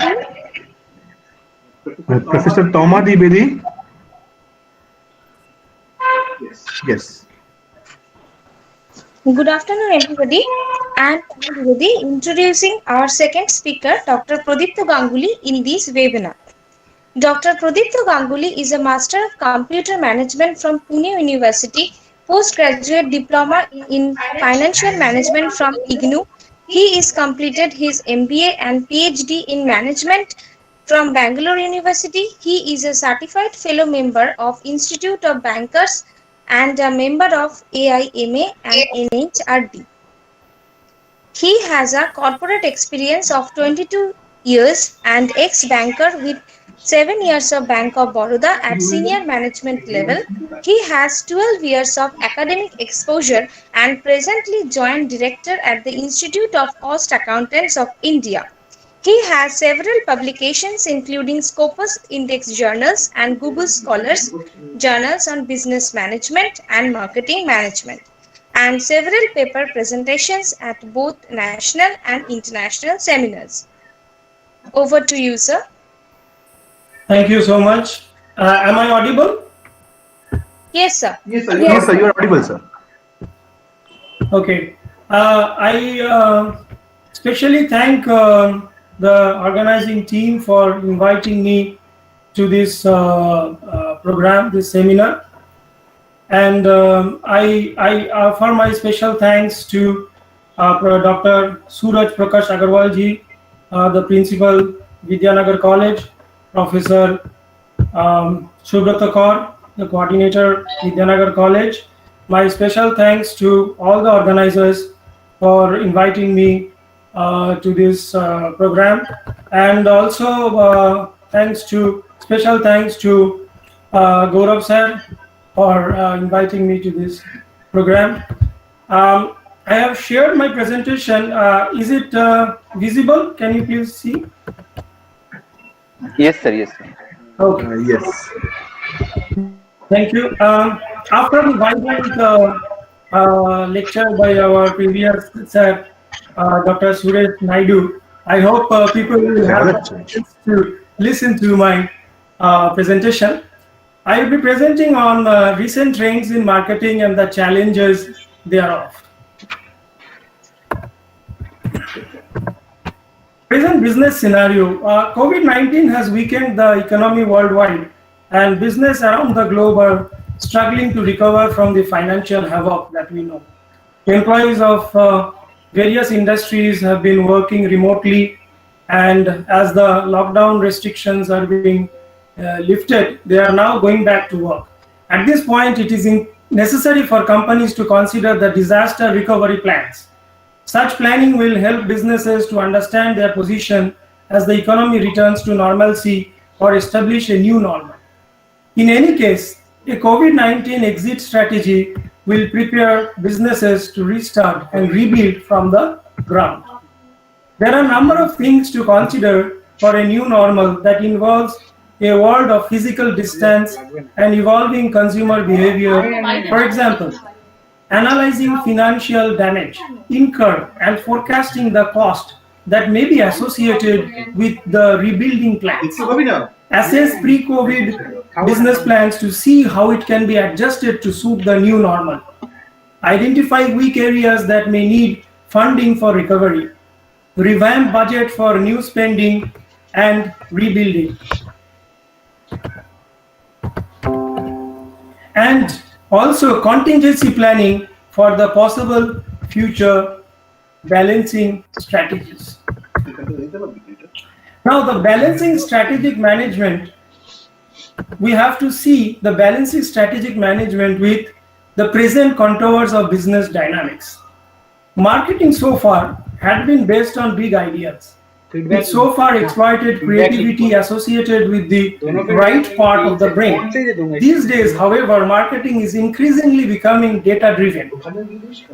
Professor Toma Dibedi. Yes. Good afternoon, everybody. And introducing our second speaker, Dr. Pradipta Ganguly, in this webinar. Dr. Pradipta Ganguly is a Master of Computer Management from Pune University, postgraduate diploma in Financial Management from IGNOU. He is completed his MBA and PhD in Management from Bangalore University. He is a certified fellow member of Institute of Bankers and a member of AIMA and NHRD. He has a corporate experience of 22 years and ex-banker with 7 years of Bank of Baroda at senior management level. He has 12 years of academic exposure and presently joint director at the Institute of Cost Accountants of India. He has several publications including Scopus Index journals and Google Scholars journals on business management and marketing management, and several paper presentations at both national and international seminars. Over to you, sir. Thank you so much. Am I audible? Yes, sir. Yes, sir. You are audible, sir. Okay. I especially thank the organizing team for inviting me to this program, this seminar. And I offer my special thanks to Dr. Suraj Prakash Agarwal ji, the principal, Vidyanagar College, Professor Subrata Kaur, the coordinator, Vidyanagar College. My special thanks to all the organizers for inviting me to this program, and also special thanks to Gaurav sir for inviting me to this program. I have shared my presentation. Is it visible? Can you please see? Yes, sir. Yes, sir. Okay. Yes. Thank you. After the vibrant lecture by our previous sir, Dr. Suresh Naidu, I hope people will have a chance to listen to my presentation. I will be presenting on recent trends in marketing and the challenges thereof. Present business scenario. COVID-19 has weakened the economy worldwide, and business around the globe are struggling to recover from the financial havoc that we know. Employees of various industries have been working remotely, and as the lockdown restrictions are being lifted, they are now going back to work. At this point, it is necessary for companies to consider the disaster recovery plans. Such planning will help businesses to understand their position as the economy returns to normalcy or establish a new normal. In any case, a COVID-19 exit strategy will prepare businesses to restart and rebuild from the ground. There are a number of things to consider for a new normal that involves a world of physical distance and evolving consumer behavior. For example, analyzing financial damage incurred and forecasting the cost that may be associated with the rebuilding plans. Assess pre-COVID business plans to see how it can be adjusted to suit the new normal. Identify weak areas that may need funding for recovery. Revamp budget for new spending and rebuilding. And also contingency planning for the possible future balancing strategies. Now, the balancing strategic management, we have to see the balancing strategic management with the present contours of business dynamics. Marketing so far had been based on big ideas. It so far exploited creativity associated with the right part of the brain. These days, however, marketing is increasingly becoming data-driven.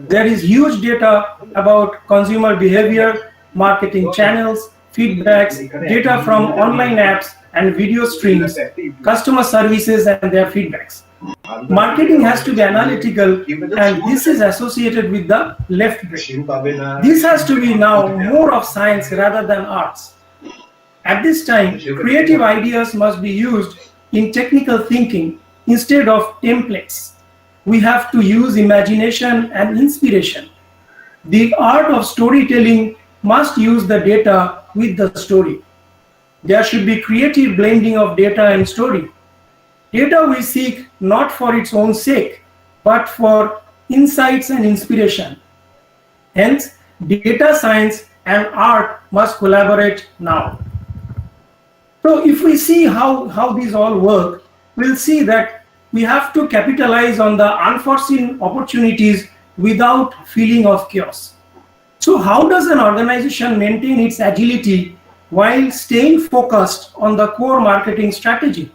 There is huge data about consumer behavior, marketing channels, feedbacks, data from online apps and video streams, customer services and their feedbacks. Marketing has to be analytical, and this is associated with the left brain. This has to be now more of science rather than arts. At this time, creative ideas must be used in technical thinking instead of templates. We have to use imagination and inspiration. The art of storytelling must use the data with the story. There should be creative blending of data and story. Data we seek not for its own sake, but for insights and inspiration. Hence, data science and art must collaborate now. So if we see how these all work, we'll see that we have to capitalize on the unforeseen opportunities without feeling of chaos. So how does an organization maintain its agility while staying focused on the core marketing strategy?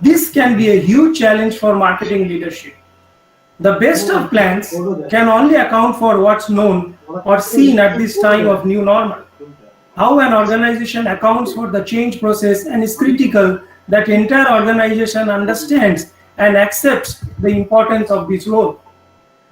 This can be a huge challenge for marketing leadership. The best of plans can only account for what's known or seen at this time of new normal. How an organization accounts for the change process and is critical that entire organization understands and accepts the importance of this role.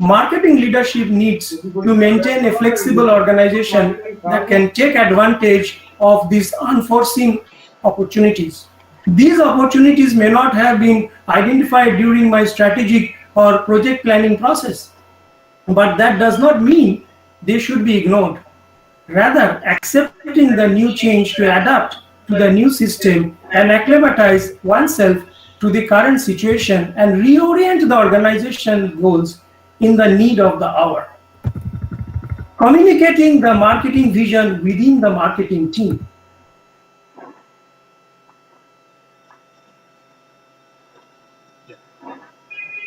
Marketing leadership needs to maintain a flexible organization that can take advantage of these unforeseen opportunities. These opportunities may not have been identified during my strategic or project planning process, but that does not mean they should be ignored. Rather, accepting the new change to adapt to the new system and acclimatize oneself to the current situation and reorient the organization goals in the need of the hour. Communicating the marketing vision within the marketing team.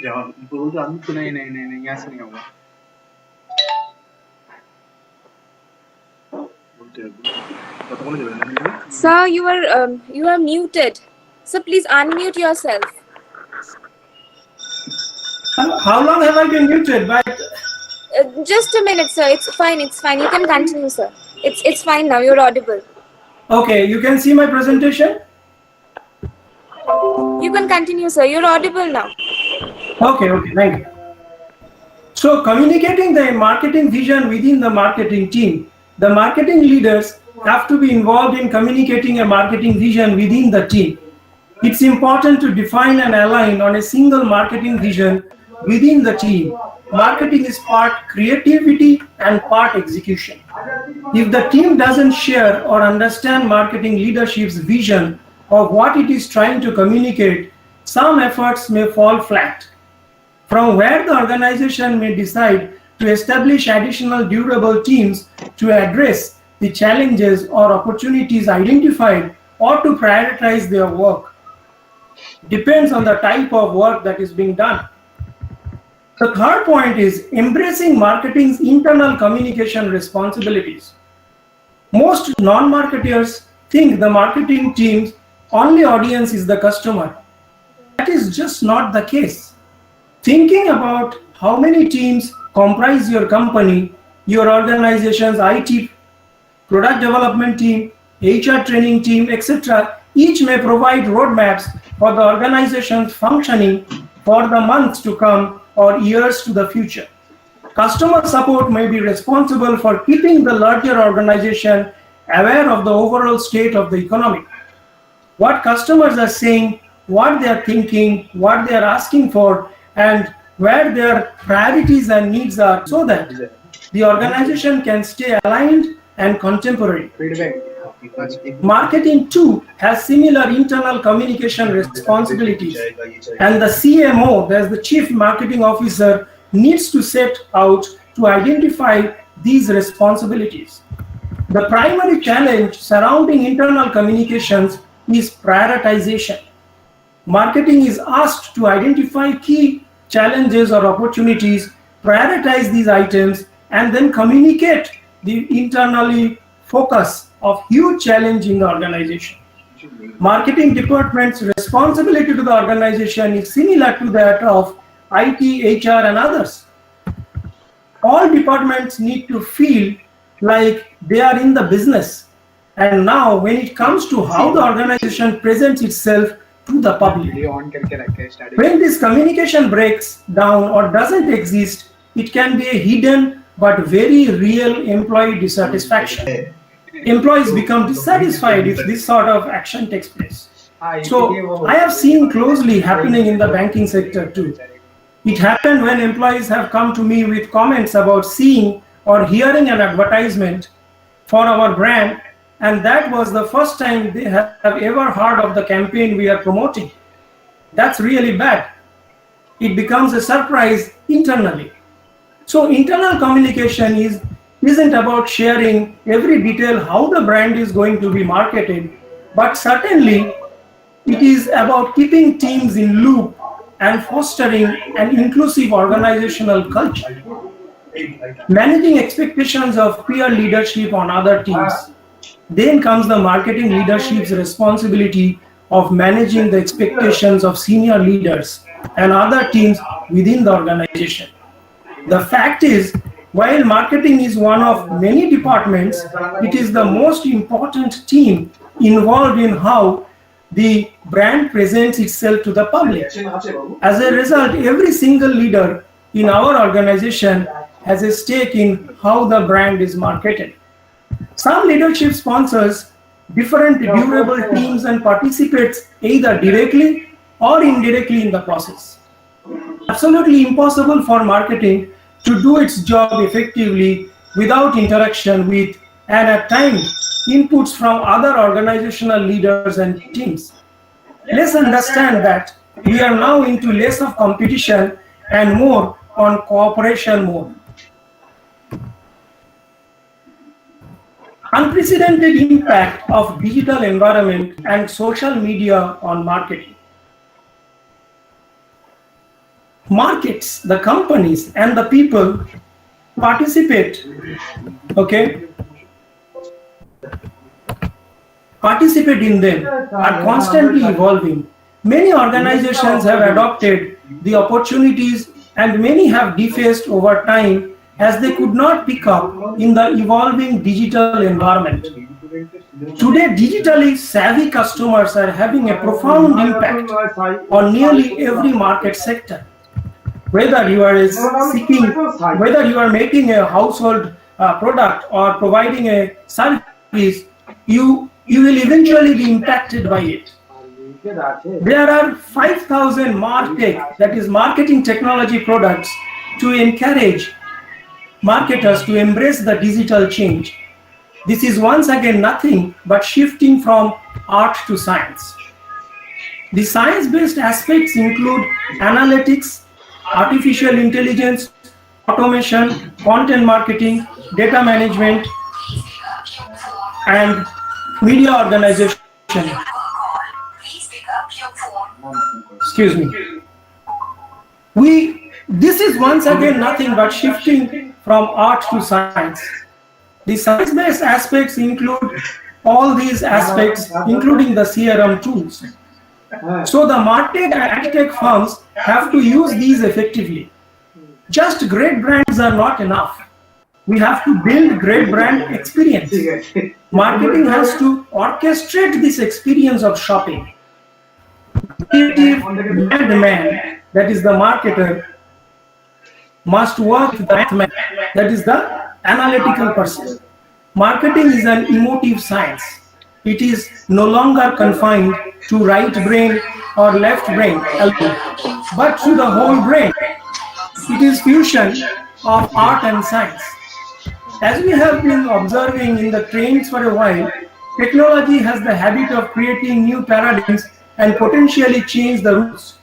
नहीं यहाँ से नहीं होगा Sir, you are muted. So please unmute yourself. How long have I been muted? Just a minute, sir. It's fine. It's fine. You can continue, sir. It's fine now. You're audible. Okay, you can see my presentation? You can continue, sir. You're audible now. Okay, thank you. So communicating the marketing vision within the marketing team, the marketing leaders have to be involved in communicating a marketing vision within the team. It's important to define and align on a single marketing vision within the team. Marketing is part creativity and part execution. If the team doesn't share or understand marketing leadership's vision of what it is trying to communicate, some efforts may fall flat. From where the organization may decide to establish additional durable teams to address the challenges or opportunities identified or to prioritize their work depends on the type of work that is being done. The third point is embracing marketing's internal communication responsibilities. Most non-marketers think the marketing team's only audience is the customer. That is just not the case. Thinking about how many teams comprise your company, your organization's IT, product development team, HR training team, etc., each may provide roadmaps for the organization's functioning for the months to come or years to the future. Customer support may be responsible for keeping the larger organization aware of the overall state of the economy. What customers are saying, what they are thinking, what they are asking for, and where their priorities and needs are, so that the organization can stay aligned and contemporary. Marketing too has similar internal communication responsibilities, and the CMO, that's the Chief Marketing Officer, needs to set out to identify these responsibilities. The primary challenge surrounding internal communications is prioritization. Marketing is asked to identify key challenges or opportunities, prioritize these items, and then communicate the internally focus of huge challenge in the organization. Marketing department's responsibility to the organization is similar to that of IT, HR, and others. All departments need to feel like they are in the business. And now when it comes to how the organization presents itself to the public, when this communication breaks down or doesn't exist, it can be a hidden but very real employee dissatisfaction. Employees become dissatisfied if this sort of action takes place. So I have seen closely happening in the banking sector too. It happened when employees have come to me with comments about seeing or hearing an advertisement for our brand, and that was the first time they have ever heard of the campaign we are promoting. That's really bad. It becomes a surprise internally. So internal communication isn't about sharing every detail how the brand is going to be marketed, but certainly it is about keeping teams in loop and fostering an inclusive organizational culture. Managing expectations of peer leadership on other teams. Then comes the marketing leadership's responsibility of managing the expectations of senior leaders and other teams within the organization. The fact is, while marketing is one of many departments, it is the most important team involved in how the brand presents itself to the public. As a result, every single leader in our organization has a stake in how the brand is marketed. Some leadership sponsors different durable teams and participates either directly or indirectly in the process. Absolutely impossible for marketing to do its job effectively without interaction with, and at times, inputs from other organizational leaders and teams. Let's understand that we are now into less of competition and more on cooperation mode. Unprecedented impact of digital environment and social media on marketing. Markets, the companies and the people participate in them are constantly evolving. Many organizations have adopted the opportunities and many have defaced over time as they could not pick up in the evolving digital environment. Today, digitally savvy customers are having a profound impact on nearly every market sector. Whether you are making a household product or providing a service, you will eventually be impacted by it. There are 5,000 MarTech, that is marketing technology products, to encourage marketers to embrace the digital change. This is once again nothing but shifting from art to science. The science-based aspects include analytics, artificial intelligence, automation, content marketing, data management, and media organization. Excuse me. This is once again nothing but shifting from art to science. The science-based aspects include all these aspects, including the CRM tools. So the MarTech and AgTech firms have to use these effectively. Just great brands are not enough. We have to build great brand experience. Marketing has to orchestrate this experience of shopping. Creative man, that is the marketer, must work with the man, that is the analytical person. Marketing is an emotive science. It is no longer confined to right brain or left brain alone, but to the whole brain. It is fusion of art and science. As we have been observing in the trends for a while, technology has the habit of creating new paradigms and potentially change the rules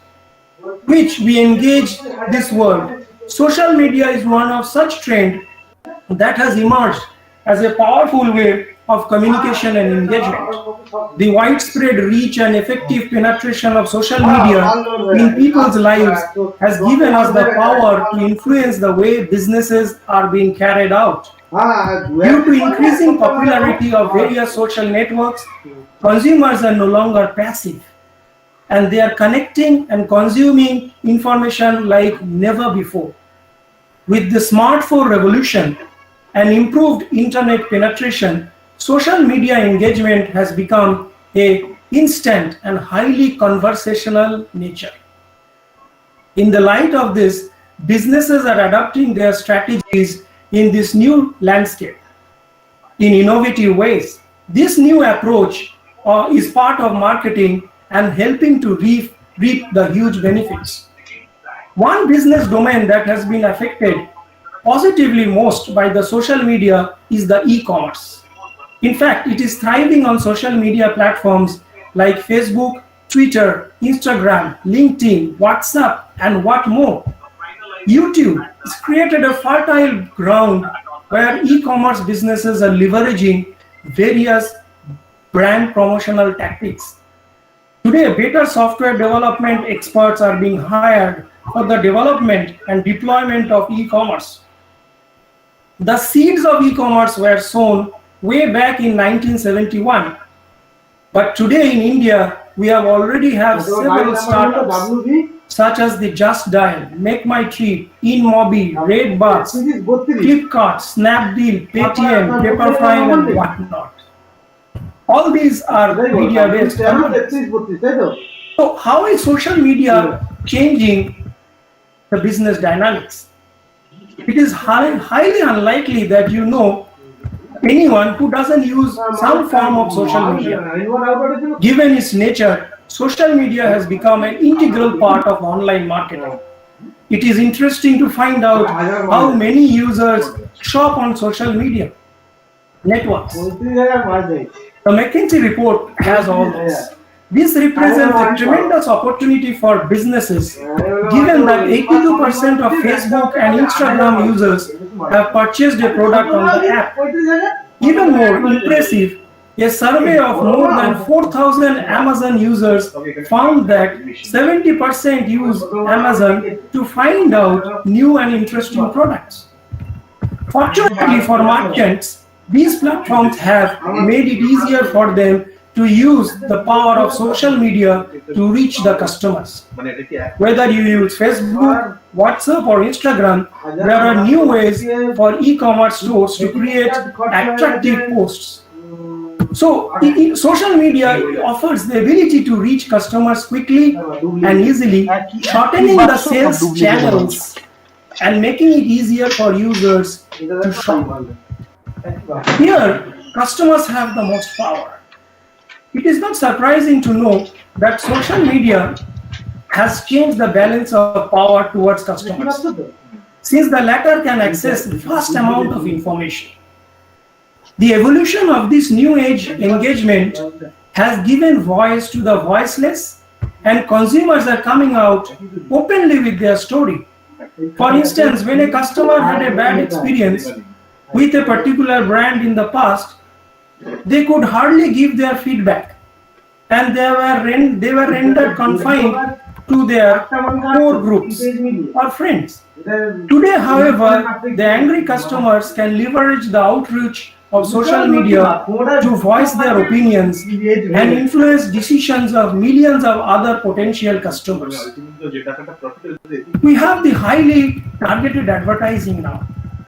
which we engage this world. Social media is one of such trends that has emerged as a powerful way of communication and engagement. The widespread reach and effective penetration of social media in people's lives has given us the power to influence the way businesses are being carried out. Due to increasing popularity of various social networks, consumers are no longer passive, and they are connecting and consuming information like never before. With the smartphone revolution and improved internet penetration, social media engagement has become an instant and highly conversational nature. In the light of this, businesses are adapting their strategies in this new landscape in innovative ways. This new approach is part of marketing and helping to reap the huge benefits. One business domain that has been affected positively most by the social media is the e-commerce. In fact, it is thriving on social media platforms like Facebook, Twitter, Instagram, LinkedIn, WhatsApp, and what more. YouTube has created a fertile ground where e-commerce businesses are leveraging various brand promotional tactics. Today, better software development experts are being hired for the development and deployment of e-commerce. The seeds of e-commerce were sown way back in 1971. But today in India, we already have several startups such as the Just Dial, Make My Trip, InMobi, Redbus, Flipkart, Snapdeal, Paytm, Pepperfry, and whatnot. All these are media-based companies. So how is social media changing the business dynamics? It is highly unlikely that you know anyone who doesn't use some form of social media. Given its nature, social media has become an integral part of online marketing. It is interesting to find out how many users shop on social media networks. The McKinsey report has all this. This represents a tremendous opportunity for businesses, given that 82% of Facebook and Instagram users have purchased a product on the app. Even more impressive, a survey of more than 4,000 Amazon users found that 70% use Amazon to find out new and interesting products. Fortunately for merchants, these platforms have made it easier for them to use the power of social media to reach the customers. Whether you use Facebook, WhatsApp, or Instagram, there are new ways for e-commerce stores to create attractive posts. So, social media offers the ability to reach customers quickly and easily, shortening the sales channels and making it easier for users to shop. Here, customers have the most power. It is not surprising to know that social media has changed the balance of power towards customers, since the latter can access vast amount of information. The evolution of this new age engagement has given voice to the voiceless, and consumers are coming out openly with their story. For instance, when a customer had a bad experience with a particular brand in the past, they could hardly give their feedback, and they were rendered confined to their core groups or friends. Today, however, the angry customers can leverage the outreach of social media to voice their opinions and influence decisions of millions of other potential customers. We have the highly targeted advertising now.